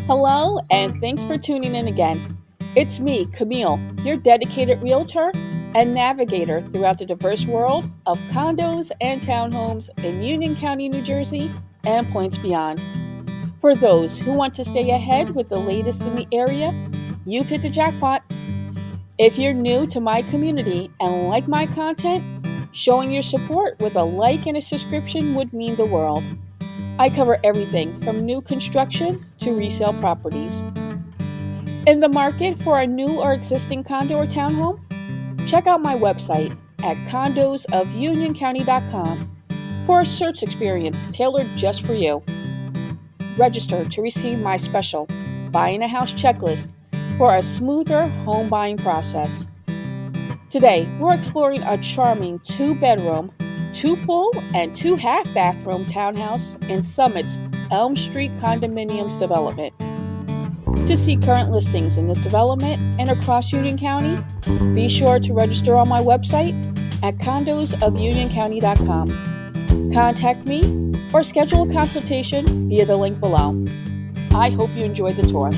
Hello, and thanks for tuning in again. It's me, Camille, your dedicated realtor and navigator throughout the diverse world of condos and townhomes in Union County, New Jersey, and points beyond. For those who want to stay ahead with the latest in the area, you've hit the jackpot. If you're new to my community and like my content, showing your support with a like and a subscription would mean the world. I cover everything from new construction to resale properties. In the market for a new or existing condo or townhome? Check out my website at condosofunioncounty.com for a search experience tailored just for you. Register to receive my special Buying a House checklist for a smoother home buying process. Today, we're exploring a charming 2-bedroom, 2 full and 2 half bathroom townhouse in Summit's Elm Street Condominiums development. To see current listings in this development and across Union County, be sure to register on my website at condosofunioncounty.com. Contact me or schedule a consultation via the link below. I hope you enjoyed the tour.